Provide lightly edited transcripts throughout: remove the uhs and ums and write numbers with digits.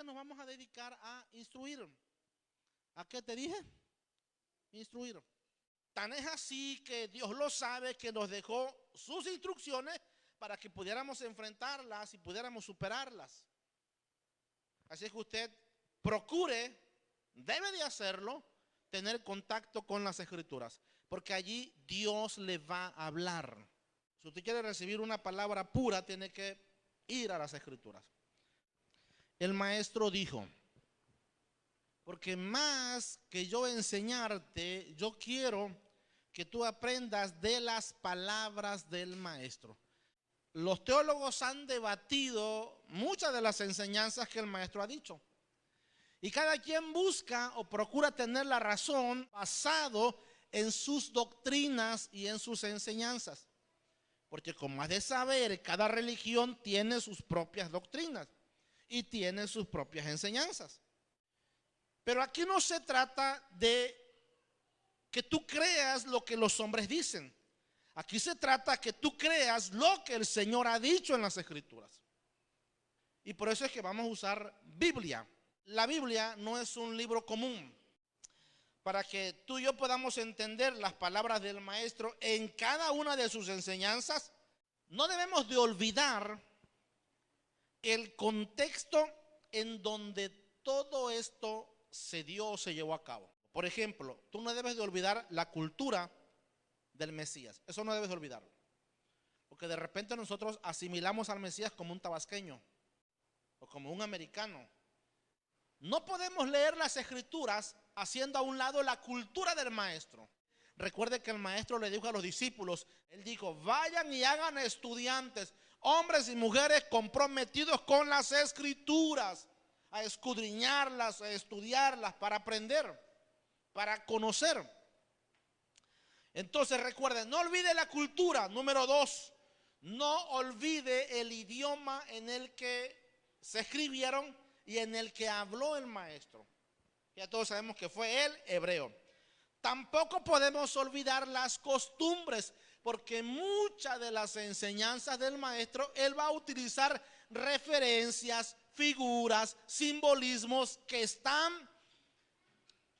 entonces nos vamos a dedicar a instruir. ¿A qué te dije? Instruir. Tan es así que Dios lo sabe, que nos dejó sus instrucciones para que pudiéramos enfrentarlas y pudiéramos superarlas. Así es que usted procure, debe de hacerlo, tener contacto con las Escrituras, porque allí Dios le va a hablar. Si usted quiere recibir una palabra pura, tiene que ir a las Escrituras. El maestro dijo: porque más que yo enseñarte, yo quiero que tú aprendas de las palabras del maestro. Los teólogos han debatido muchas de las enseñanzas que el maestro ha dicho. Y cada quien busca o procura tener la razón basado en sus doctrinas y en sus enseñanzas. Porque como has de saber, cada religión tiene sus propias doctrinas y tiene sus propias enseñanzas. Pero aquí no se trata de que tú creas lo que los hombres dicen. Aquí se trata que tú creas lo que el Señor ha dicho en las Escrituras. Y por eso es que vamos a usar Biblia. La Biblia no es un libro común. Para que tú y yo podamos entender las palabras del maestro en cada una de sus enseñanzas, no debemos de olvidar el contexto en donde todo esto se dio o se llevó a cabo. Por ejemplo, tú no debes de olvidar la cultura del Mesías. Eso no debes de olvidarlo. Porque de repente nosotros asimilamos al Mesías como un tabasqueño o como un americano. No podemos leer las Escrituras haciendo a un lado la cultura del maestro. Recuerde que el maestro le dijo a los discípulos, él dijo: vayan y hagan estudiantes, hombres y mujeres comprometidos con las Escrituras, a escudriñarlas, a estudiarlas, para aprender, para conocer. Entonces recuerden, no olvide la cultura. Número 2, no olvide el idioma en el que se escribieron y en el que habló el maestro. Ya todos sabemos que fue el hebreo. Tampoco podemos olvidar las costumbres, porque muchas de las enseñanzas del maestro, él va a utilizar referencias, figuras, simbolismos que están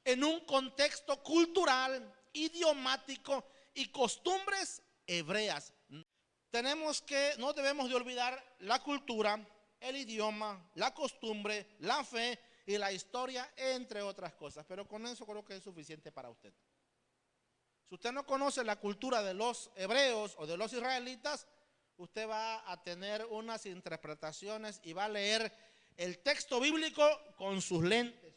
en un contexto cultural, idiomático y costumbres hebreas. No debemos de olvidar la cultura, el idioma, la costumbre, la fe y la historia, entre otras cosas. Pero con eso creo que es suficiente para usted. Si usted no conoce la cultura de los hebreos o de los israelitas, usted va a tener unas interpretaciones y va a leer el texto bíblico con sus lentes.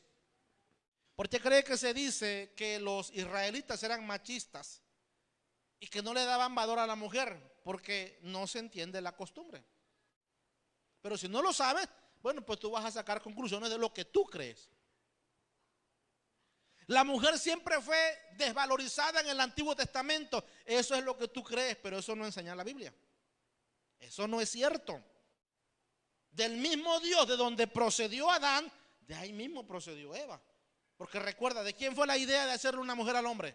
¿Por qué cree que se dice que los israelitas eran machistas y que no le daban valor a la mujer? Porque no se entiende la costumbre. Pero si no lo sabes, bueno, pues tú vas a sacar conclusiones de lo que tú crees. La mujer siempre fue desvalorizada en el Antiguo Testamento. Eso es lo que tú crees, pero eso no enseña la Biblia. Eso no es cierto. Del mismo Dios de donde procedió Adán, de ahí mismo procedió Eva. Porque recuerda, ¿de quién fue la idea de hacerle una mujer al hombre?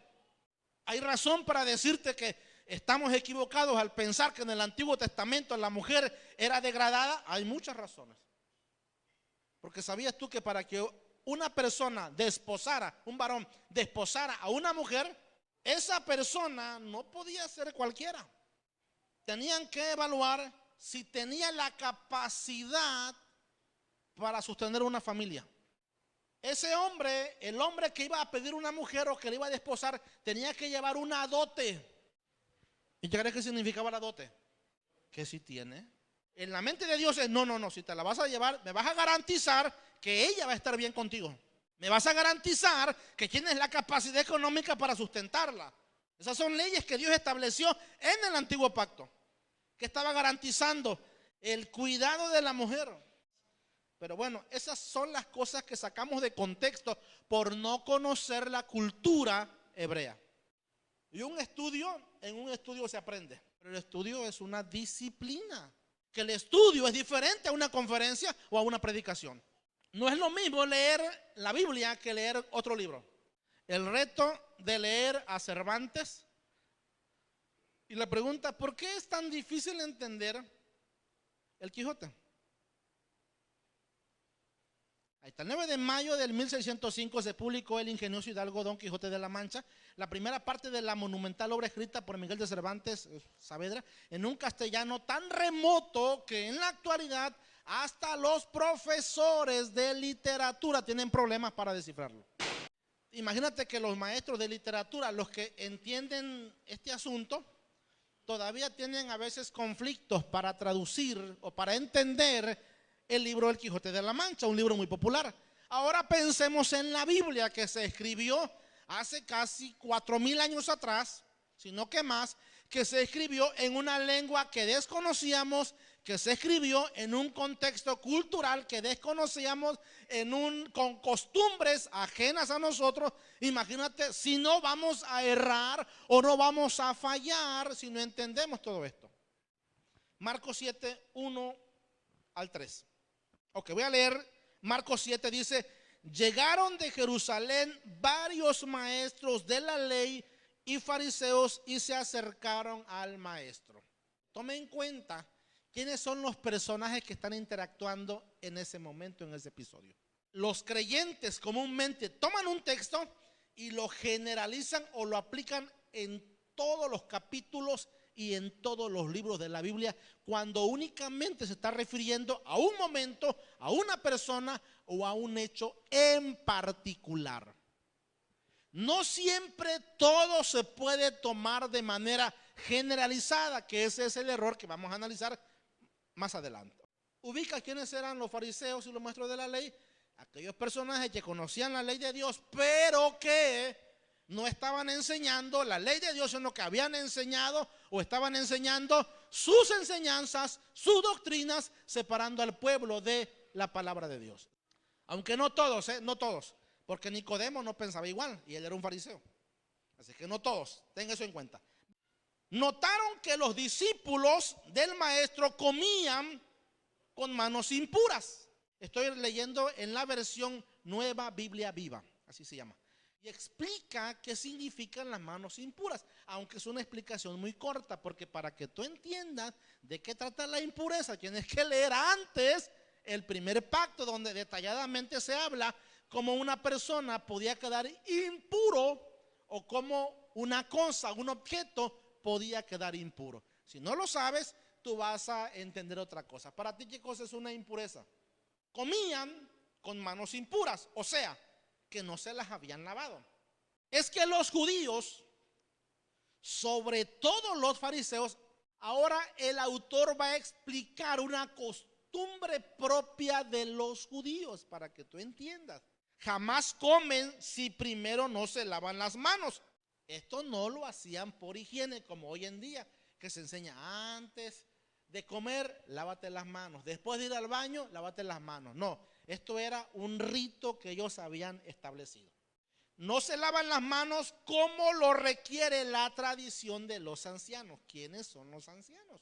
Hay razón para decirte que estamos equivocados al pensar que en el Antiguo Testamento la mujer era degradada. Hay muchas razones. Porque sabías tú que para que una persona desposara, un varón desposara a una mujer, esa persona no podía ser cualquiera. Tenían que evaluar si tenía la capacidad para sostener una familia. Ese hombre, el hombre que iba a pedir una mujer o que le iba a desposar, tenía que llevar una dote. ¿Y qué crees que significaba la dote? Que si tiene. En la mente de Dios es: no, si te la vas a llevar, me vas a garantizar que ella va a estar bien contigo. Me vas a garantizar que tienes la capacidad económica para sustentarla. Esas son leyes que Dios estableció en el antiguo pacto, que estaba garantizando el cuidado de la mujer. Pero bueno, esas son las cosas que sacamos de contexto por no conocer la cultura hebrea. Y en un estudio se aprende, pero el estudio es una disciplina. Que el estudio es diferente a una conferencia o a una predicación. No es lo mismo leer la Biblia que leer otro libro. El reto de leer a Cervantes, y la pregunta: ¿por qué es tan difícil entender el Quijote? Ahí está, el 9 de mayo del 1605 se publicó el ingenioso hidalgo Don Quijote de la Mancha, la primera parte de la monumental obra escrita por Miguel de Cervantes Saavedra, en un castellano tan remoto que en la actualidad hasta los profesores de literatura tienen problemas para descifrarlo. Imagínate que los maestros de literatura, los que entienden este asunto, todavía tienen a veces conflictos para traducir o para entender el libro El Quijote de la Mancha, un libro muy popular. Ahora pensemos en la Biblia, que se escribió hace casi 4000 años atrás, sino que más, que se escribió en una lengua que desconocíamos, que se escribió en un contexto cultural que desconocíamos, con costumbres ajenas a nosotros. Imagínate si no vamos a errar o no vamos a fallar si no entendemos todo esto. Marcos 7, 1 al 3. Ok, voy a leer Marcos 7, dice: llegaron de Jerusalén varios maestros de la ley y fariseos y se acercaron al maestro. Tome en cuenta quiénes son los personajes que están interactuando en ese momento, en ese episodio. Los creyentes comúnmente toman un texto y lo generalizan o lo aplican en todos los capítulos y en todos los libros de la Biblia, cuando únicamente se está refiriendo a un momento, a una persona o a un hecho en particular. No siempre todo se puede tomar de manera generalizada, que ese es el error que vamos a analizar más adelante. Ubica quiénes eran los fariseos y los maestros de la ley, aquellos personajes que conocían la ley de Dios, pero que no estaban enseñando la ley de Dios, sino que habían enseñado o estaban enseñando sus enseñanzas, sus doctrinas, separando al pueblo de la palabra de Dios. Aunque no todos, no todos, porque Nicodemo no pensaba igual y él era un fariseo. Así que no todos, tengan eso en cuenta. Notaron que los discípulos del maestro comían con manos impuras. Estoy leyendo en la versión Nueva Biblia Viva, así se llama. Y explica qué significan las manos impuras, aunque es una explicación muy corta, porque para que tú entiendas de qué trata la impureza, tienes que leer antes el primer pacto, donde detalladamente se habla cómo una persona podía quedar impuro o cómo una cosa, un objeto podía quedar impuro. Si no lo sabes, tú vas a entender otra cosa. Para ti, ¿qué cosa es una impureza? Comían con manos impuras, o sea, que no se las habían lavado. Es que los judíos, sobre todo los fariseos, ahora el autor va a explicar una costumbre propia de los judíos para que tú entiendas. Jamás comen si primero no se lavan las manos. Esto no lo hacían por higiene como hoy en día, que se enseña antes de comer, lávate las manos. Después de ir al baño, lávate las manos. No, esto era un rito que ellos habían establecido. No se lavan las manos como lo requiere la tradición de los ancianos. ¿Quiénes son los ancianos?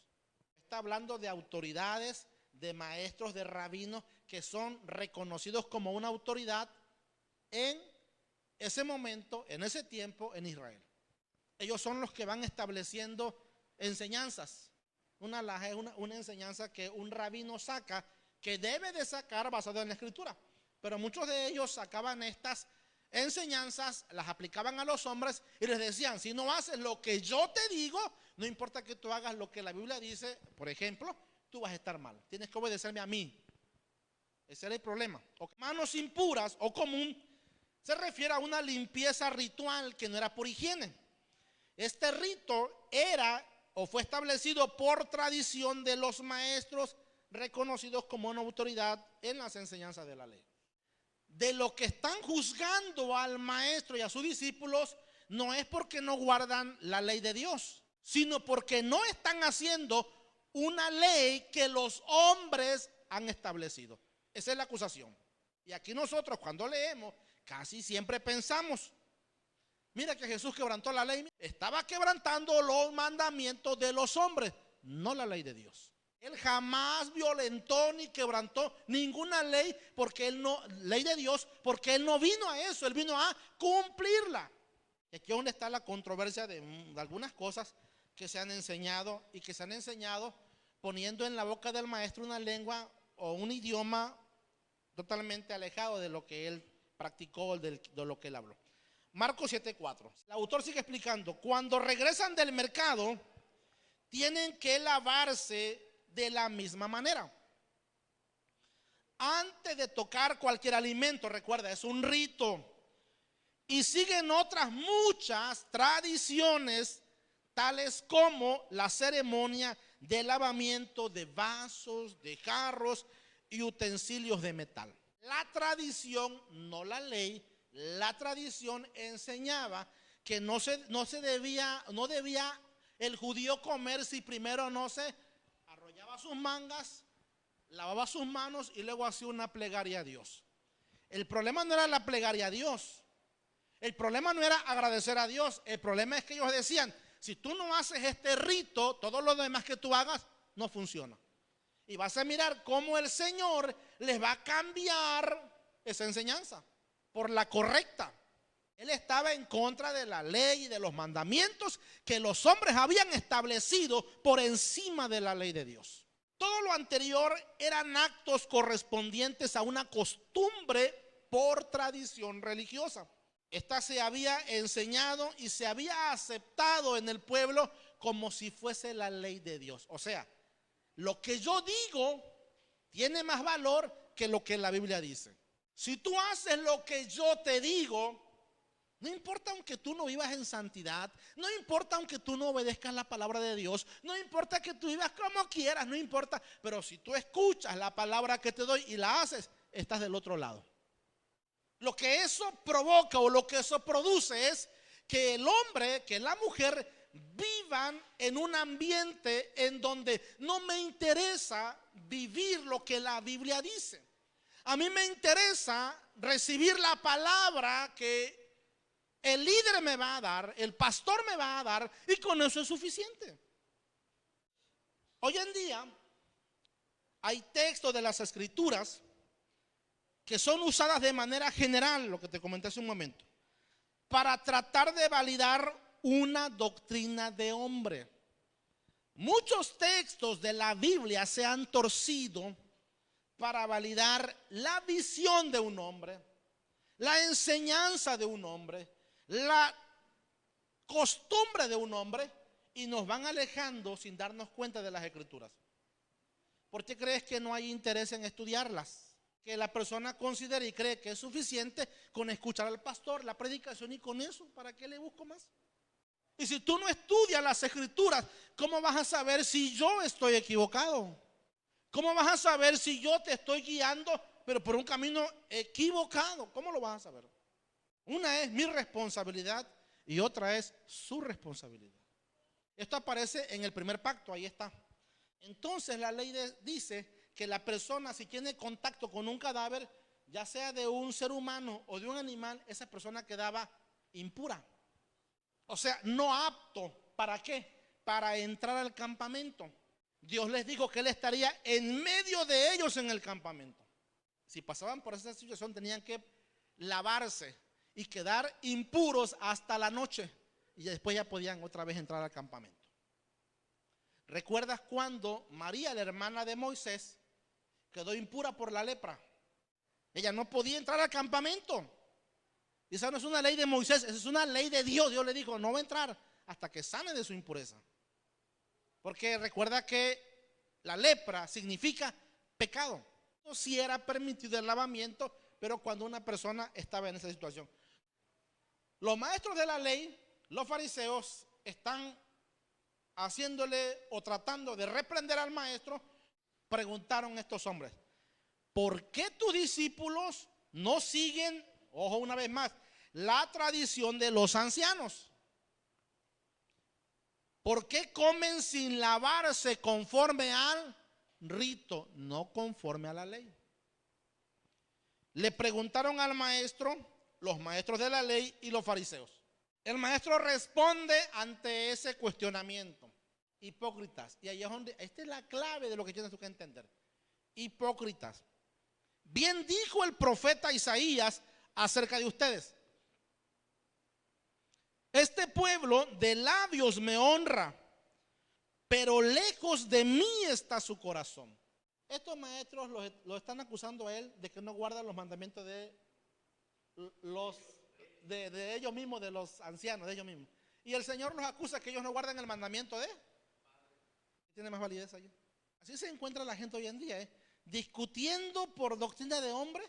Está hablando de autoridades, de maestros, de rabinos, que son reconocidos como una autoridad en ese momento, en ese tiempo, en Israel. Ellos son los que van estableciendo enseñanzas. Una enseñanza que un rabino saca, que debe de sacar basado en la escritura. Pero muchos de ellos sacaban estas enseñanzas, las aplicaban a los hombres y les decían: si no haces lo que yo te digo, no importa que tú hagas lo que la Biblia dice, por ejemplo, tú vas a estar mal. Tienes que obedecerme a mí. Ese era el problema. Manos impuras o común se refiere a una limpieza ritual que no era por higiene. Este rito era o fue establecido por tradición de los maestros reconocidos como una autoridad en las enseñanzas de la ley. De lo que están juzgando al maestro y a sus discípulos no es porque no guardan la ley de Dios, sino porque no están haciendo una ley que los hombres han establecido. Esa es la acusación. Y aquí nosotros, cuando leemos, casi siempre pensamos: mira que Jesús quebrantó la ley. Estaba quebrantando los mandamientos de los hombres, no la ley de Dios. Él jamás violentó ni quebrantó ninguna ley, ley de Dios, porque él no vino a eso, él vino a cumplirla. Y aquí es donde está la controversia de algunas cosas que se han enseñado y que se han enseñado poniendo en la boca del maestro una lengua o un idioma totalmente alejado de lo que él practicó, de lo que él habló. Marcos 7:4. El autor sigue explicando: cuando regresan del mercado, tienen que lavarse de la misma manera. Antes de tocar cualquier alimento, recuerda, es un rito. Y siguen otras muchas tradiciones, tales como la ceremonia de lavamiento de vasos, de jarros y utensilios de metal. La tradición, no la ley, la tradición enseñaba que no debía el judío comer si primero no se arrollaba sus mangas, lavaba sus manos y luego hacía una plegaria a Dios. El problema no era la plegaria a Dios. El problema no era agradecer a Dios. El problema es que ellos decían: si tú no haces este rito, todo lo demás que tú hagas no funciona. Y vas a mirar cómo el Señor les va a cambiar esa enseñanza por la correcta. Él estaba en contra de la ley y de los mandamientos que los hombres habían establecido por encima de la ley de Dios. Todo lo anterior eran actos correspondientes a una costumbre por tradición religiosa. Esta se había enseñado y se había aceptado en el pueblo como si fuese la ley de Dios. O sea, lo que yo digo tiene más valor que lo que la Biblia dice. Si tú haces lo que yo te digo, no importa aunque tú no vivas en santidad, no importa aunque tú no obedezcas la palabra de Dios, no importa que tú vivas como quieras, no importa, pero si tú escuchas la palabra que te doy y la haces, estás del otro lado. Lo que eso provoca o lo que eso produce es que el hombre, que la mujer vivan en un ambiente en donde no me interesa vivir lo que la Biblia dice. A mí me interesa recibir la palabra que el líder me va a dar, el pastor me va a dar, y con eso es suficiente. Hoy en día hay textos de las Escrituras que son usadas de manera general, lo que te comenté hace un momento, para tratar de validar una doctrina de hombre. Muchos textos de la Biblia se han torcido para validar la visión de un hombre, la enseñanza de un hombre, la costumbre de un hombre, y nos van alejando sin darnos cuenta de las Escrituras. ¿Por qué crees que no hay interés en estudiarlas? Que la persona considera y cree que es suficiente con escuchar al pastor, la predicación, y con eso, ¿para qué le busco más? Y si tú no estudias las Escrituras, ¿cómo vas a saber si yo estoy equivocado? ¿Cómo vas a saber si yo te estoy guiando, pero por un camino equivocado? ¿Cómo lo vas a saber? Una es mi responsabilidad y otra es su responsabilidad. Esto aparece en el primer pacto, ahí está. Entonces la ley dice que la persona, si tiene contacto con un cadáver, ya sea de un ser humano o de un animal, esa persona quedaba impura. O sea, no apto. ¿Para qué? Para entrar al campamento. Dios les dijo que Él estaría en medio de ellos en el campamento. Si pasaban por esa situación, tenían que lavarse y quedar impuros hasta la noche, y después ya podían otra vez entrar al campamento. ¿Recuerdas cuando María, la hermana de Moisés, quedó impura por la lepra? Ella no podía entrar al campamento. Y esa no es una ley de Moisés, esa es una ley de Dios. Dios le dijo: no va a entrar hasta que sane de su impureza. Porque recuerda que la lepra significa pecado. No, si era permitido el lavamiento, pero cuando una persona estaba en esa situación. Los maestros de la ley, los fariseos, están haciéndole o tratando de reprender al maestro. Preguntaron estos hombres: ¿por qué tus discípulos no siguen, ojo una vez más, la tradición de los ancianos? ¿Por qué comen sin lavarse conforme al rito, no conforme a la ley? Le preguntaron al maestro, los maestros de la ley y los fariseos. El maestro responde ante ese cuestionamiento: hipócritas. Y ahí es donde, esta es la clave de lo que tienes tú que entender. Hipócritas. Bien dijo el profeta Isaías acerca de ustedes: este pueblo de labios me honra, pero lejos de mí está su corazón. Estos maestros lo están acusando a él de que no guardan los mandamientos de ellos mismos, de los ancianos, de ellos mismos. Y el Señor los acusa que ellos no guardan el mandamiento de. ¿Tiene más validez allí? Así se encuentra la gente hoy en día, discutiendo por doctrina de hombre,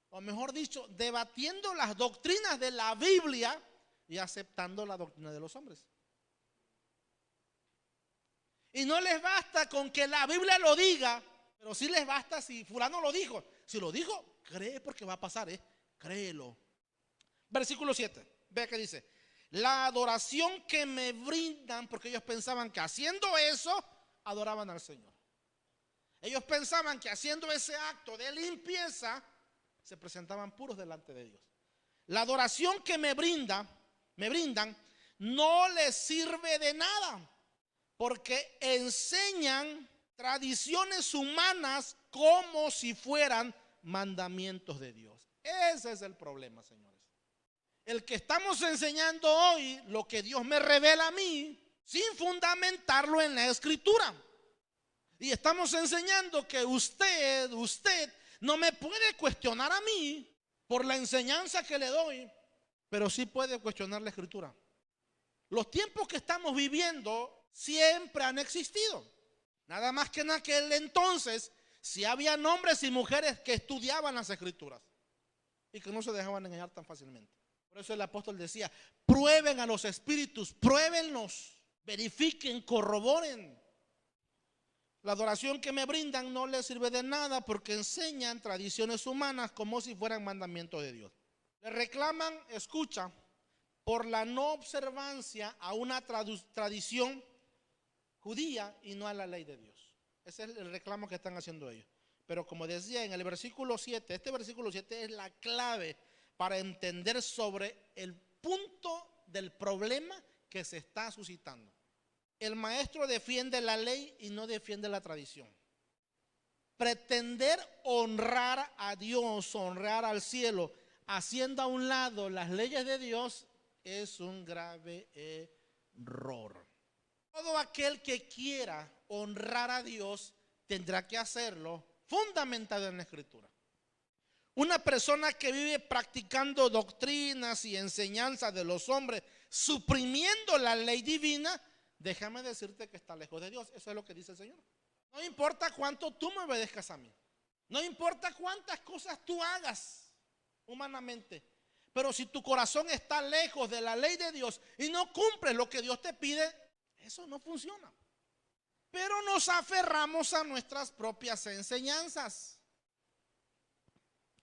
o mejor dicho, debatiendo las doctrinas de la Biblia y aceptando la doctrina de los hombres. Y no les basta con que la Biblia lo diga, pero sí les basta si fulano lo dijo. Si lo dijo, cree porque va a pasar, créelo. Versículo 7, vea que dice: la adoración que me brindan, porque ellos pensaban que haciendo eso, adoraban al Señor. Ellos pensaban que haciendo ese acto de limpieza, se presentaban puros delante de Dios. La adoración que me brindan, no les sirve de nada, porque enseñan tradiciones humanas como si fueran mandamientos de Dios. Ese es el problema, señores. El que estamos enseñando hoy, lo que Dios me revela a mí, sin fundamentarlo en la Escritura. Y estamos enseñando que usted no me puede cuestionar a mí por la enseñanza que le doy, pero sí puede cuestionar la Escritura. Los tiempos que estamos viviendo siempre han existido. Nada más que en aquel entonces, si había hombres y mujeres que estudiaban las Escrituras y que no se dejaban engañar tan fácilmente. Por eso el apóstol decía: prueben a los espíritus, pruébenlos, verifiquen, corroboren. La adoración que me brindan no les sirve de nada porque enseñan tradiciones humanas como si fueran mandamientos de Dios. Le reclaman, escucha, por la no observancia a una tradición judía y no a la ley de Dios. Ese es el reclamo que están haciendo ellos. Pero como decía en el versículo 7, este versículo 7 es la clave para entender sobre el punto del problema que se está suscitando. El maestro defiende la ley y no defiende la tradición. Pretender honrar a Dios, honrar al cielo, haciendo a un lado las leyes de Dios, es un grave error. Todo aquel que quiera honrar a Dios tendrá que hacerlo fundamentado en la Escritura. Una persona que vive practicando doctrinas y enseñanzas de los hombres, suprimiendo la ley divina, déjame decirte que está lejos de Dios. Eso es lo que dice el Señor. No importa cuánto tú me obedezcas a mí, no importa cuántas cosas tú hagas humanamente, pero si tu corazón está lejos de la ley de Dios y no cumples lo que Dios te pide, eso no funciona. Pero nos aferramos a nuestras propias enseñanzas.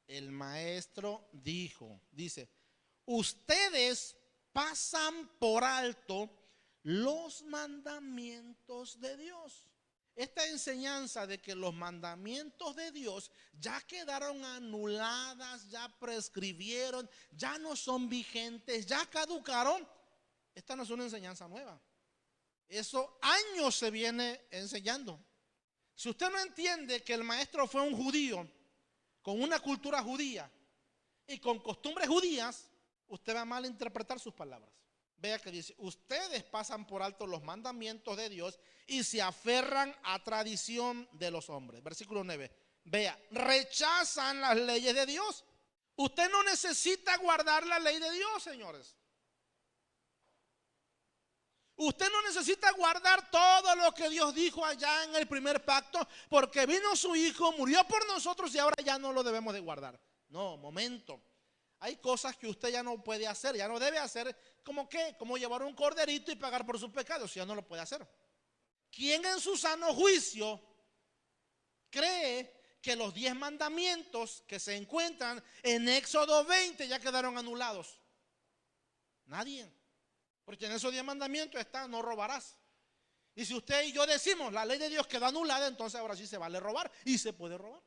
El maestro dice: ustedes pasan por alto los mandamientos de Dios. Esta enseñanza de que los mandamientos de Dios ya quedaron anuladas, ya prescribieron, ya no son vigentes, ya caducaron, esta no es una enseñanza nueva. Eso años se viene enseñando. Si usted no entiende que el maestro fue un judío con una cultura judía y con costumbres judías, usted va a malinterpretar sus palabras. Vea que dice: ustedes pasan por alto los mandamientos de Dios y se aferran a tradición de los hombres. Versículo 9. Vea, rechazan las leyes de Dios. Usted no necesita guardar la ley de Dios, señores. Usted no necesita guardar todo lo que Dios dijo allá en el primer pacto, porque vino su Hijo, murió por nosotros y ahora ya no lo debemos de guardar. No, momento. Hay cosas que usted ya no puede hacer, ya no debe hacer. ¿Cómo qué? Como llevar un corderito y pagar por sus pecados. Ya no lo puede hacer. ¿Quién en su sano juicio cree que los 10 mandamientos que se encuentran en Éxodo 20 ya quedaron anulados? Nadie. Porque en esos 10 mandamientos está: no robarás. Y si usted y yo decimos la ley de Dios quedó anulada, entonces ahora sí se vale robar y se puede robar.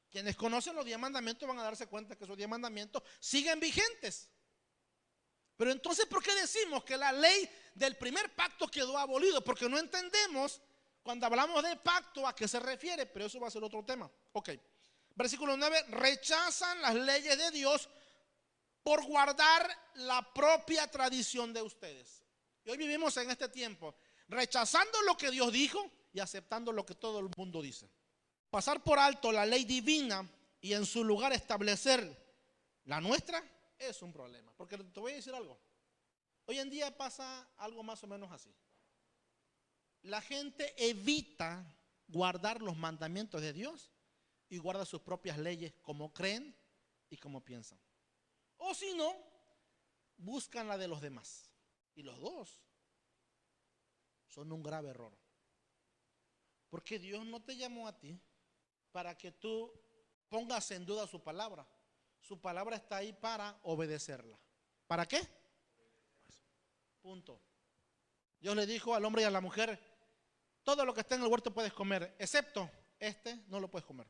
Quienes conocen los 10 mandamientos van a darse cuenta que esos 10 mandamientos siguen vigentes. Pero entonces, ¿por qué decimos que la ley del primer pacto quedó abolido? Porque no entendemos cuando hablamos de pacto a qué se refiere, pero eso va a ser otro tema. Ok, versículo 9, rechazan las leyes de Dios por guardar la propia tradición de ustedes. Y hoy vivimos en este tiempo rechazando lo que Dios dijo y aceptando lo que todo el mundo dice. pasar por alto la ley divina y en su lugar establecer la nuestra es un problema. Porque te voy a decir algo. Hoy en día pasa algo más o menos así. La gente evita guardar los mandamientos de Dios y guarda sus propias leyes como creen y como piensan. O si no, buscan la de los demás. Y los dos son un grave error. Porque Dios no te llamó a ti para que tú pongas en duda su palabra. Su palabra está ahí para obedecerla. ¿Para qué? Punto. Dios le dijo al hombre y a la mujer: todo lo que está en el huerto puedes comer, excepto este no lo puedes comer.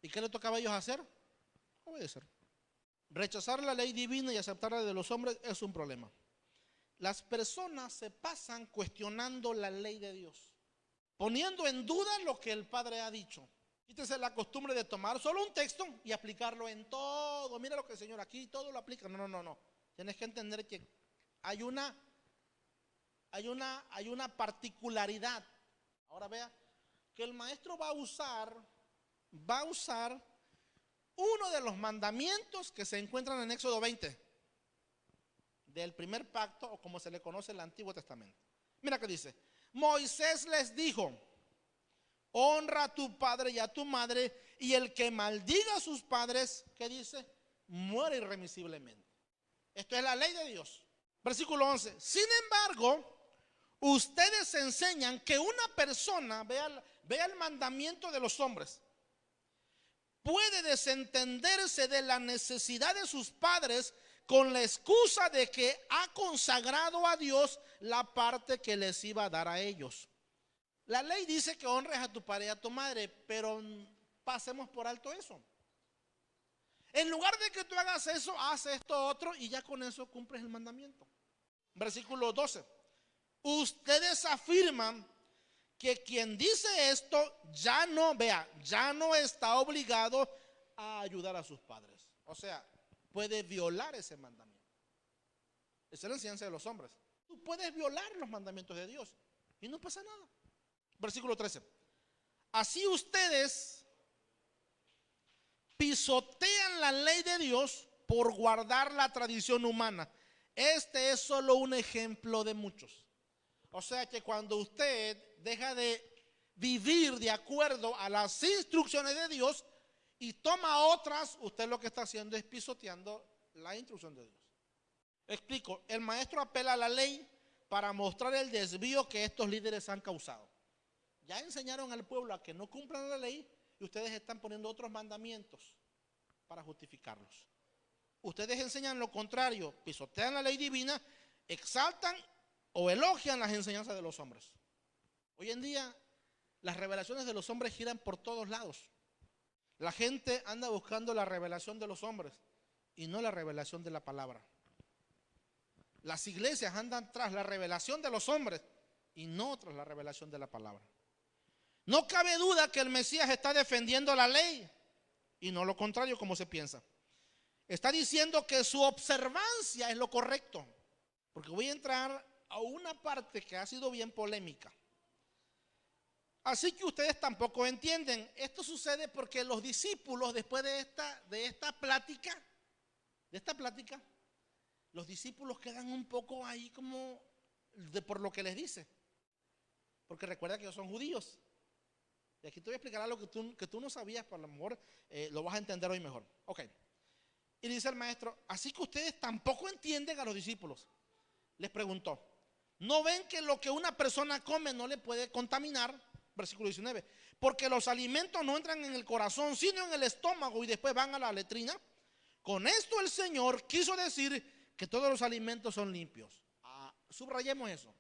¿Y qué le tocaba a ellos hacer? Obedecer. Rechazar la ley divina y aceptar la de los hombres es un problema. Las personas se pasan cuestionando la ley de Dios, poniendo en duda lo que el Padre ha dicho. Quítese la costumbre de tomar solo un texto y aplicarlo en todo. Mira lo que el Señor aquí, todo lo aplica. No. Tienes que entender que hay una particularidad. Ahora vea que el maestro va a usar uno de los mandamientos que se encuentran en Éxodo 20 del primer pacto, o como se le conoce en el Antiguo Testamento. Mira que dice: Moisés les dijo: honra a tu padre y a tu madre, y el que maldiga a sus padres, ¿qué dice? Muere irremisiblemente. Esto es la ley de Dios. Versículo 11. Sin embargo, ustedes enseñan que una persona, vea el mandamiento de los hombres, puede desentenderse de la necesidad de sus padres con la excusa de que ha consagrado a Dios la parte que les iba a dar a ellos. La ley dice que honres a tu padre y a tu madre, pero pasemos por alto eso. En lugar de que tú hagas eso, haz esto otro y ya con eso cumples el mandamiento. Versículo 12. Ustedes afirman que quien dice esto ya no está obligado a ayudar a sus padres. O sea, puede violar ese mandamiento. Esa es la enseñanza de los hombres. Tú puedes violar los mandamientos de Dios y no pasa nada. Versículo 13. Así ustedes pisotean la ley de Dios por guardar la tradición humana. Este es solo un ejemplo de muchos. O sea que cuando usted deja de vivir de acuerdo a las instrucciones de Dios y toma otras, usted lo que está haciendo es pisoteando la instrucción de Dios. Explico, el maestro apela a la ley para mostrar el desvío que estos líderes han causado. Ya enseñaron al pueblo a que no cumplan la ley y ustedes están poniendo otros mandamientos para justificarlos. Ustedes enseñan lo contrario, pisotean la ley divina, exaltan o elogian las enseñanzas de los hombres. Hoy en día las revelaciones de los hombres giran por todos lados. La gente anda buscando la revelación de los hombres y no la revelación de la palabra. Las iglesias andan tras la revelación de los hombres y no tras la revelación de la palabra. No cabe duda que el Mesías está defendiendo la ley y no lo contrario como se piensa. Está diciendo que su observancia es lo correcto. Porque voy a entrar a una parte que ha sido bien polémica. Así que ustedes tampoco entienden. Esto sucede porque los discípulos, después de esta plática, los discípulos quedan un poco ahí como por lo que les dice. Porque recuerda que ellos son judíos. Y aquí te voy a explicar algo que tú no sabías, pero a lo mejor lo vas a entender hoy mejor. Ok. Y dice el maestro: así que ustedes tampoco entienden a los discípulos. Les preguntó: ¿no ven que lo que una persona come no le puede contaminar? Versículo 19. Porque los alimentos no entran en el corazón, sino en el estómago y después van a la letrina. Con esto el Señor quiso decir que todos los alimentos son limpios. Subrayemos eso.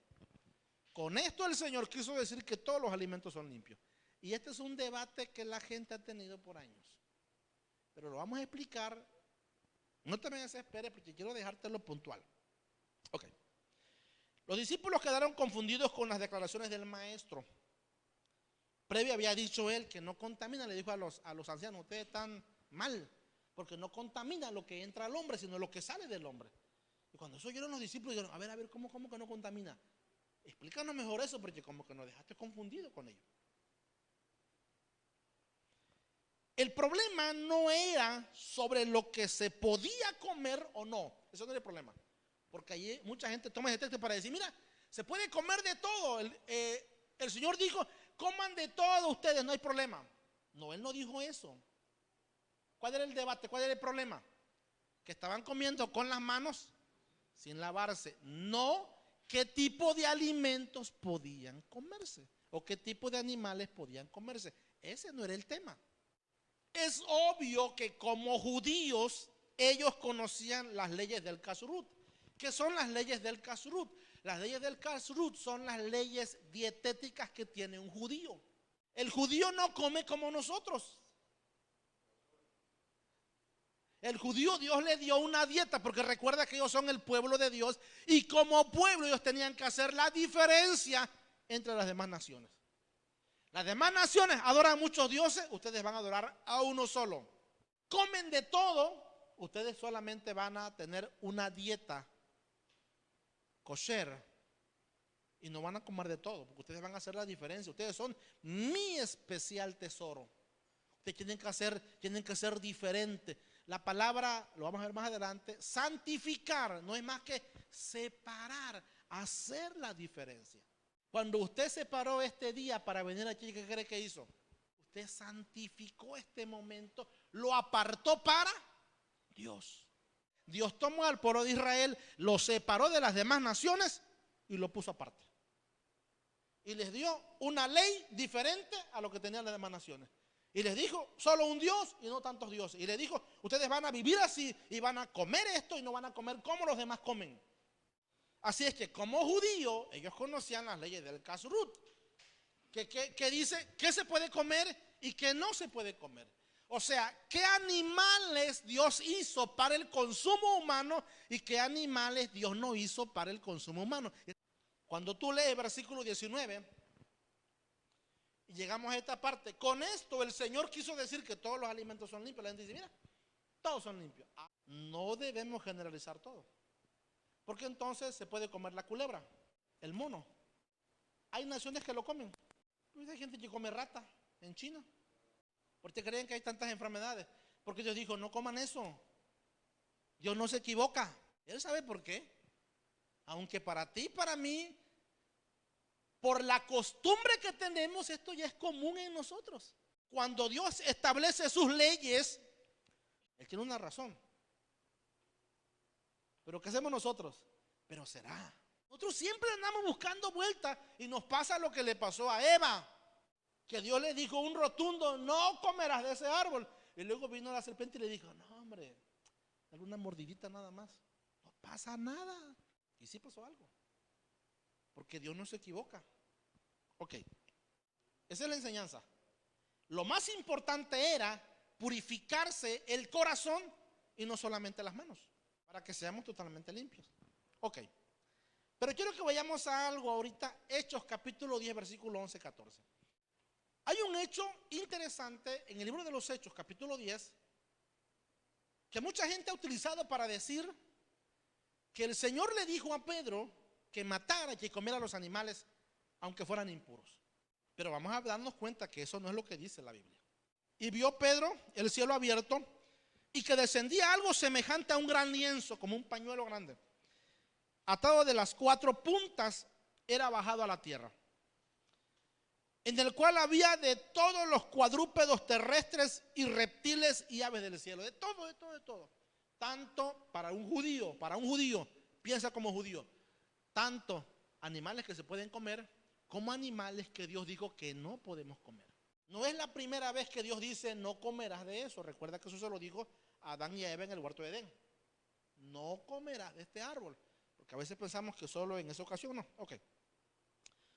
Con esto el Señor quiso decir que todos los alimentos son limpios. Y este es un debate que la gente ha tenido por años. Pero lo vamos a explicar. No te me desesperes porque quiero dejártelo puntual. Ok. Los discípulos quedaron confundidos con las declaraciones del maestro. Previo había dicho él que no contamina, le dijo a los ancianos: ustedes están mal, porque no contamina lo que entra al hombre, sino lo que sale del hombre. Y cuando eso oyeron los discípulos, dijeron: a ver, ¿cómo que no contamina? Explícanos mejor eso, porque como que nos dejaste confundidos con ellos. el problema no era sobre lo que se podía comer o no. Eso no era el problema. Porque allí mucha gente toma ese texto para decir, mira, se puede comer de todo. El Señor dijo, coman de todo ustedes, no hay problema. No, Él no dijo eso. ¿Cuál era el debate? ¿Cuál era el problema? Que estaban comiendo con las manos sin lavarse. No, qué tipo de alimentos podían comerse o qué tipo de animales podían comerse. Ese no era el tema. Es obvio que como judíos ellos conocían las leyes del Kashrut. ¿Qué son las leyes del Kashrut? Las leyes del Kashrut son las leyes dietéticas que tiene un judío. El judío no come como nosotros. El judío, Dios le dio una dieta, porque recuerda que ellos son el pueblo de Dios, y como pueblo ellos tenían que hacer la diferencia entre las demás naciones. Las demás naciones adoran muchos dioses, ustedes van a adorar a uno solo. Comen de todo, ustedes solamente van a tener una dieta kosher y no van a comer de todo, porque ustedes van a hacer la diferencia. Ustedes son mi especial tesoro. Ustedes tienen que ser diferentes. La palabra, lo vamos a ver más adelante, santificar no es más que separar, hacer la diferencia. Cuando usted separó este día para venir aquí, ¿qué cree que hizo? Usted santificó este momento, lo apartó para Dios. Dios tomó al pueblo de Israel, lo separó de las demás naciones y lo puso aparte. Y les dio una ley diferente a lo que tenían las demás naciones. Y les dijo, solo un Dios y no tantos dioses. Y les dijo, ustedes van a vivir así y van a comer esto y no van a comer como los demás comen. Así es que como judíos, ellos conocían las leyes del Kashrut, que dice qué se puede comer y qué no se puede comer. O sea, qué animales Dios hizo para el consumo humano y qué animales Dios no hizo para el consumo humano. Cuando tú lees versículo 19 y llegamos a esta parte, con esto el Señor quiso decir que todos los alimentos son limpios. La gente dice, mira, todos son limpios. No debemos generalizar todo, porque entonces se puede comer la culebra, el mono. Hay naciones que lo comen. Hay gente que come rata en China. ¿Por qué creen que hay tantas enfermedades? Porque Dios dijo, no coman eso. Dios no se equivoca. Él sabe por qué. Aunque para ti y para mí, por la costumbre que tenemos, esto ya es común en nosotros. Cuando Dios establece sus leyes, Él tiene una razón. Pero ¿qué hacemos nosotros? Pero será. Nosotros siempre andamos buscando vueltas y nos pasa lo que le pasó a Eva, que Dios le dijo un rotundo, no comerás de ese árbol. Y luego vino la serpiente y le dijo, no hombre, dale una mordidita nada más, no pasa nada. Y sí pasó algo, porque Dios no se equivoca. Ok, esa es la enseñanza. Lo más importante era purificarse el corazón y no solamente las manos, para que seamos totalmente limpios. Ok, pero quiero que vayamos a algo ahorita, Hechos capítulo 10, versículo 11-14. Hay un hecho interesante en el libro de los Hechos, capítulo 10, que mucha gente ha utilizado para decir que el Señor le dijo a Pedro que matara y que comiera los animales, aunque fueran impuros. Pero vamos a darnos cuenta que eso no es lo que dice la Biblia. Y vio Pedro el cielo abierto y que descendía algo semejante a un gran lienzo, como un pañuelo grande, atado de las 4 puntas, era bajado a la tierra, en el cual había de todos los cuadrúpedos terrestres y reptiles y aves del cielo, de todo, de todo, de todo. Tanto para un judío, piensa como judío, tanto animales que se pueden comer como animales que Dios dijo que no podemos comer. No es la primera vez que Dios dice no comerás de eso. Recuerda que eso se lo dijo a Adán y a Eva en el huerto de Edén. No comerás de este árbol, porque a veces pensamos que solo en esa ocasión no. Ok,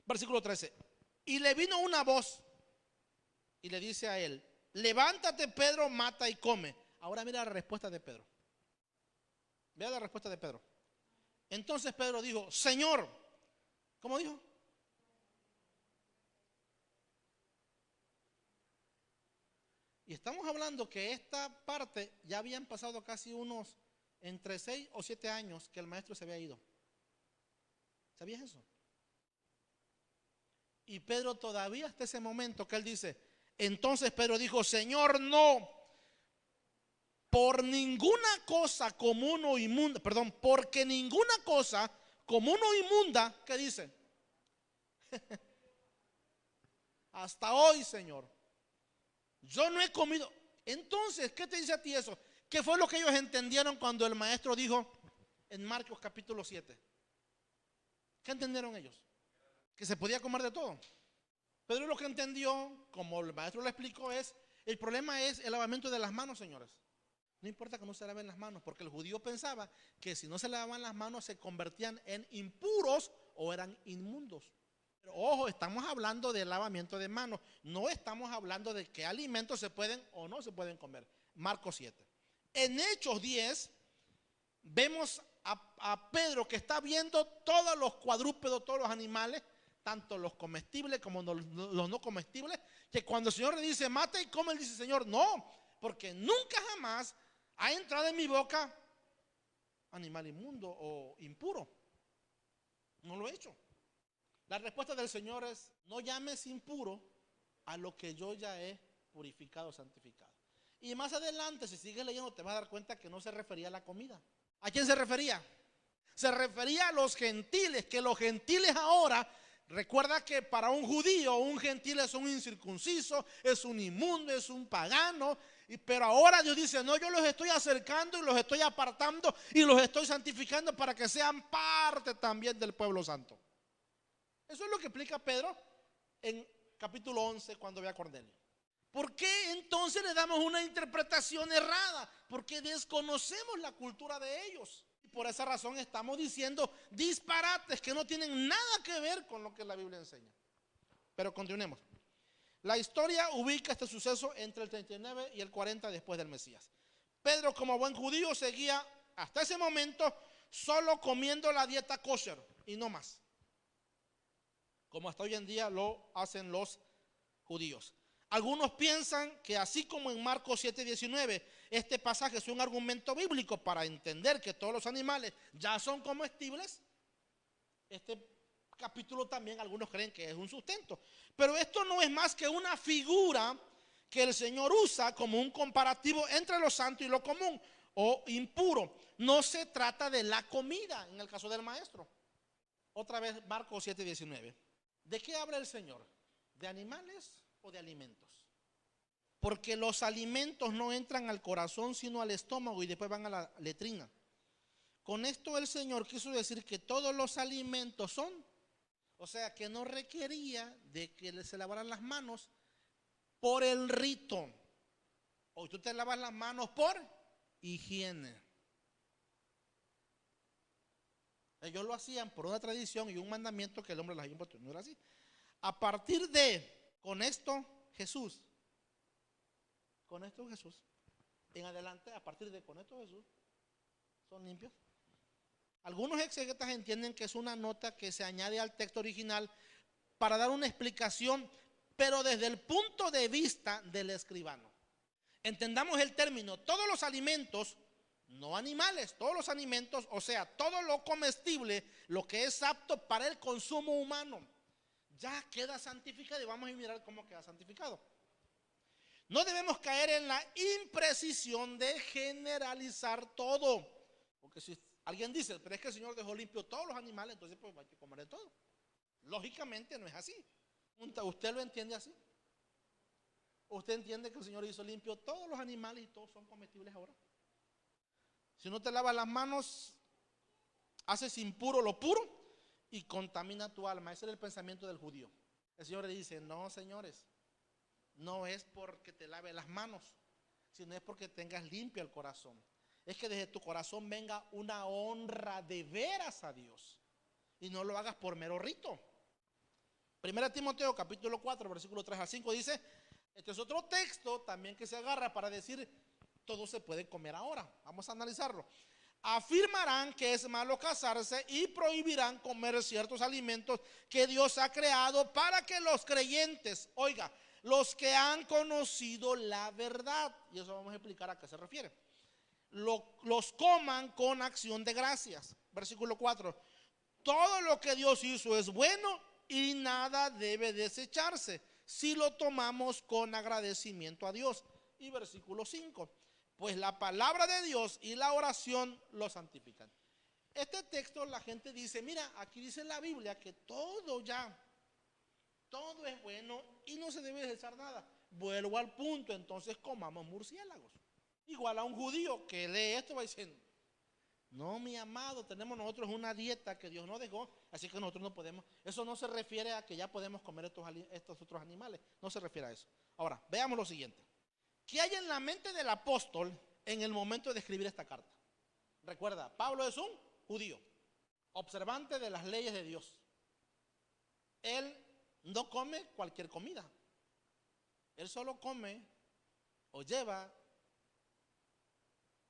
versículo 13. Y le vino una voz y le dice a él, levántate Pedro, mata y come. Ahora mira la respuesta de Pedro. Vea la respuesta de Pedro. Entonces Pedro dijo, Señor, ¿cómo dijo? Y estamos hablando que esta parte ya habían pasado casi unos entre 6 o 7 años que el maestro se había ido. ¿Sabías eso? Y Pedro todavía hasta ese momento que él dice, Entonces Pedro dijo: Señor, no, por ninguna cosa común o inmunda, perdón, porque ninguna cosa común o inmunda, ¿qué dice? Hasta hoy, Señor, yo no he comido. Entonces, ¿qué te dice a ti eso? ¿Qué fue lo que ellos entendieron cuando el maestro dijo en Marcos capítulo 7? ¿Qué entendieron ellos? Que se podía comer de todo. Pedro lo que entendió, como el maestro le explicó, es: el problema es el lavamiento de las manos, señores. No importa que no se laven las manos, porque el judío pensaba que si no se lavaban las manos se convertían en impuros o eran inmundos. Pero ojo, estamos hablando de lavamiento de manos, no estamos hablando de qué alimentos se pueden o no se pueden comer. Marcos 7. En Hechos 10 vemos a Pedro que está viendo todos los cuadrúpedos, todos los animales, tanto los comestibles como los no comestibles, que cuando el Señor le dice mata y come, él dice: Señor, no, porque nunca jamás ha entrado en mi boca animal inmundo o impuro. No lo he hecho. La respuesta del Señor es: no llames impuro a lo que yo ya he purificado, santificado. Y más adelante, si sigues leyendo, te vas a dar cuenta que no se refería a la comida. ¿A quién se refería? Se refería a los gentiles, que los gentiles ahora, recuerda que para un judío, un gentil es un incircunciso, es un inmundo, es un pagano. Pero ahora Dios dice: no, yo los estoy acercando y los estoy apartando y los estoy santificando para que sean parte también del pueblo santo. Eso es lo que explica Pedro en capítulo 11 cuando ve a Cornelio. ¿Por qué entonces le damos una interpretación errada? Porque desconocemos la cultura de ellos. Y por esa razón estamos diciendo disparates que no tienen nada que ver con lo que la Biblia enseña. Pero continuemos. La historia ubica este suceso entre el 39 y el 40 después del Mesías. Pedro, como buen judío, seguía hasta ese momento solo comiendo la dieta kosher y no más, como hasta hoy en día lo hacen los judíos. Algunos piensan que así como en Marcos 7:19, este pasaje es un argumento bíblico para entender que todos los animales ya son comestibles, este capítulo también algunos creen que es un sustento. Pero esto no es más que una figura que el Señor usa como un comparativo entre lo santo y lo común o impuro. No se trata de la comida en el caso del maestro. Otra vez Marcos 7:19. ¿De qué habla el Señor? ¿De animales o de alimentos? Porque los alimentos no entran al corazón sino al estómago y después van a la letrina. Con esto el Señor quiso decir que todos los alimentos son, o sea, que no requería de que se lavaran las manos por el rito. O tú te lavas las manos por higiene. Ellos lo hacían por una tradición y un mandamiento que el hombre les había impuesto. No era así. A partir de, con esto Jesús, en adelante, a partir de con esto Jesús, son limpios. Algunos exegetas entienden que es una nota que se añade al texto original para dar una explicación, pero desde el punto de vista del escribano. Entendamos el término: todos los alimentos, no animales, todos los alimentos, o sea, todo lo comestible, lo que es apto para el consumo humano, ya queda santificado. Y vamos a mirar cómo queda santificado. No debemos caer en la imprecisión de generalizar todo, porque si alguien dice: pero es que el Señor dejó limpio todos los animales, entonces pues hay que comer de todo. Lógicamente no es así. ¿Usted lo entiende así? ¿Usted entiende que el Señor hizo limpio todos los animales y todos son comestibles ahora? Si no te lavas las manos, haces impuro lo puro y contamina tu alma. Ese era el pensamiento del judío. El Señor le dice: no, señores, no es porque te laves las manos, sino es porque tengas limpio el corazón. Es que desde tu corazón venga una honra de veras a Dios y no lo hagas por mero rito. 1 Timoteo capítulo 4 versículo 3 al 5 dice: este es otro texto también que se agarra para decir todo se puede comer ahora. Vamos a analizarlo. Afirmarán que es malo casarse y prohibirán comer ciertos alimentos que Dios ha creado para que los creyentes, oiga, los que han conocido la verdad, y eso vamos a explicar a qué se refiere, los coman con acción de gracias. Versículo 4: todo lo que Dios hizo es bueno y nada debe desecharse, si lo tomamos con agradecimiento a Dios. Y versículo 5, pues la palabra de Dios y la oración lo santifican. Este texto la gente dice, mira, aquí dice en la Biblia que todo es bueno y no se debe dejar nada. Vuelvo al punto, entonces comamos murciélagos. Igual a un judío que lee esto va diciendo, no, mi amado, tenemos nosotros una dieta que Dios nos dejó, así que nosotros no podemos. Eso no se refiere a que ya podemos comer estos otros animales, no se refiere a eso. Ahora, veamos lo siguiente. ¿Qué hay en la mente del apóstol en el momento de escribir esta carta? Recuerda, Pablo es un judío, observante de las leyes de Dios. Él no come cualquier comida. Él solo come o lleva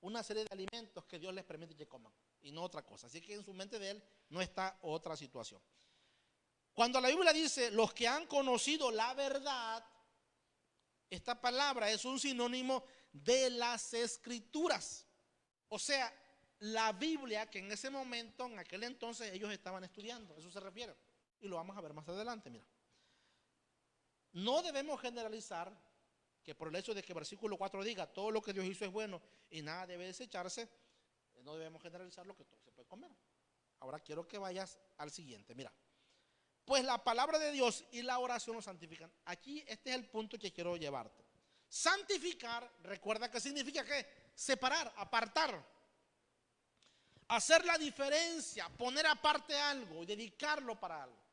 una serie de alimentos que Dios les permite que coman y no otra cosa. Así que en su mente de él no está otra situación. Cuando la Biblia dice los que han conocido la verdad, esta palabra es un sinónimo de las escrituras. O sea, la Biblia que en ese momento, en aquel entonces ellos estaban estudiando, eso se refiere. Y lo vamos a ver más adelante, mira. No debemos generalizar que por el hecho de que versículo 4 diga todo lo que Dios hizo es bueno y nada debe desecharse, no debemos generalizar lo que todo se puede comer. Ahora quiero que vayas al siguiente, mira. Pues la palabra de Dios y la oración lo santifican. Aquí este es el punto que quiero llevarte. Santificar, recuerda que significa ¿qué? Separar, apartar. Hacer la diferencia, poner aparte algo y dedicarlo para algo.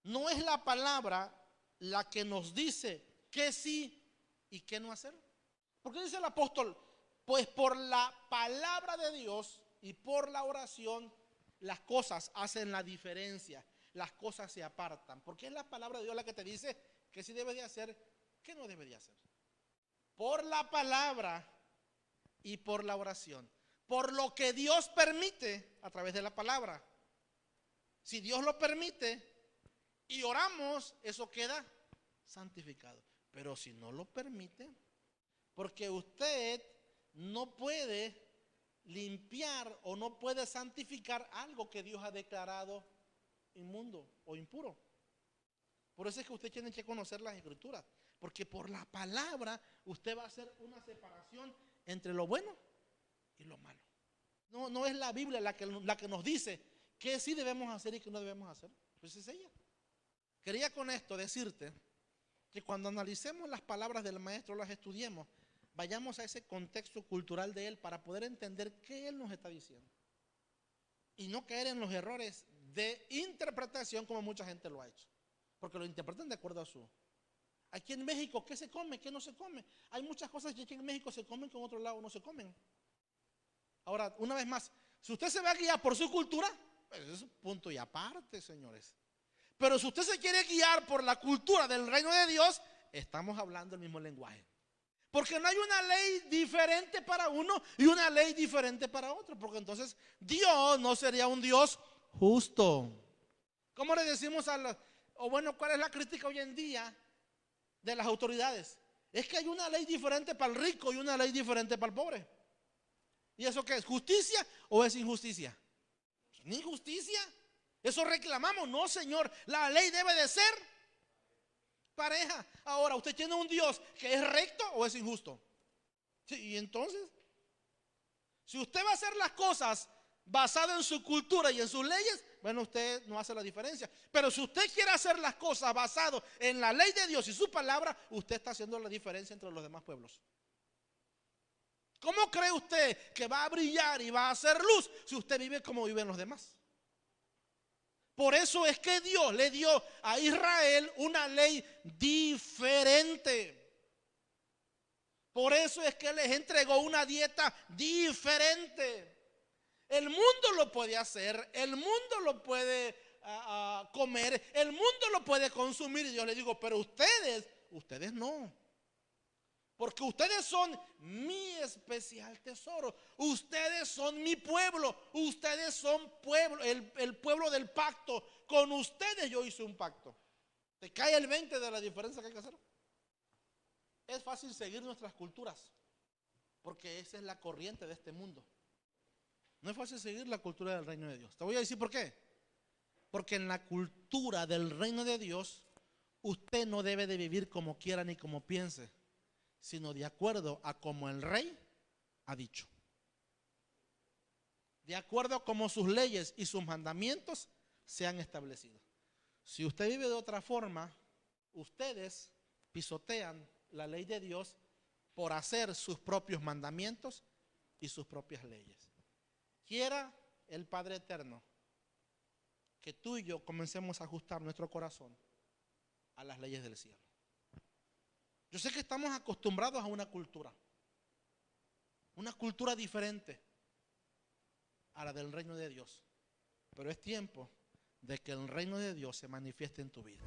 No es la palabra la que nos dice qué sí y qué no hacer. Porque dice el apóstol, pues por la palabra de Dios y por la oración las cosas hacen la diferencia, las cosas se apartan. Porque es la palabra de Dios la que te dice qué sí debes de hacer, qué no debes de hacer. Por la palabra y por la oración. Por lo que Dios permite a través de la palabra. Si Dios lo permite y oramos, eso queda santificado. Pero si no lo permite, porque usted no puede limpiar o no puede santificar algo que Dios ha declarado inmundo o impuro. Por eso es que usted tiene que conocer las escrituras, porque por la palabra usted va a hacer una separación entre lo bueno y lo malo. No es la Biblia la que nos dice qué sí debemos hacer y qué no debemos hacer. Pues es ella. Quería con esto decirte que cuando analicemos las palabras del maestro, las estudiemos, vayamos a ese contexto cultural de él para poder entender qué él nos está diciendo. Y no caer en los errores de interpretación como mucha gente lo ha hecho. Porque lo interpretan de acuerdo a su. Aquí en México, ¿qué se come? ¿Qué no se come? Hay muchas cosas que aquí en México se comen que en otro lado no se comen. Ahora, una vez más, si usted se va a guiar por su cultura, pues es un punto y aparte, señores. Pero si usted se quiere guiar por la cultura del reino de Dios, estamos hablando el mismo lenguaje. Porque no hay una ley diferente para uno y una ley diferente para otro. Porque entonces Dios no sería un Dios justo. ¿Cómo le decimos a los, o bueno, cuál es la crítica hoy en día de las autoridades? Es que hay una ley diferente para el rico y una ley diferente para el pobre. ¿Y eso qué es? ¿Justicia o es injusticia? Ni justicia. Eso reclamamos. No, Señor, la ley debe de ser pareja. Ahora, ¿usted tiene un Dios que es recto o es injusto? Sí, y entonces, si usted va a hacer las cosas basado en su cultura y en sus leyes, bueno, usted no hace la diferencia. Pero si usted quiere hacer las cosas basado en la ley de Dios y su palabra, usted está haciendo la diferencia entre los demás pueblos. ¿Cómo cree usted que va a brillar y va a hacer luz si usted vive como viven los demás? Por eso es que Dios le dio a Israel una ley diferente. Por eso es que les entregó una dieta diferente. El mundo lo puede hacer, el mundo lo puede comer, el mundo lo puede consumir. Y Dios le digo, pero ustedes no. Porque ustedes son mi especial tesoro. Ustedes son mi pueblo. Ustedes son pueblo, el pueblo del pacto. Con ustedes yo hice un pacto. ¿Te cae el 20 de la diferencia que hay que hacer? Es fácil seguir nuestras culturas, porque esa es la corriente de este mundo. No es fácil seguir la cultura del reino de Dios. Te voy a decir por qué. Porque en la cultura del reino de Dios, usted no debe de vivir como quiera ni como piense, sino de acuerdo a como el rey ha dicho. De acuerdo a como sus leyes y sus mandamientos se han establecido. Si usted vive de otra forma, ustedes pisotean la ley de Dios por hacer sus propios mandamientos y sus propias leyes. Quiera el Padre Eterno que tú y yo comencemos a ajustar nuestro corazón a las leyes del cielo. Yo sé que estamos acostumbrados a una cultura diferente a la del reino de Dios, pero es tiempo de que el reino de Dios se manifieste en tu vida.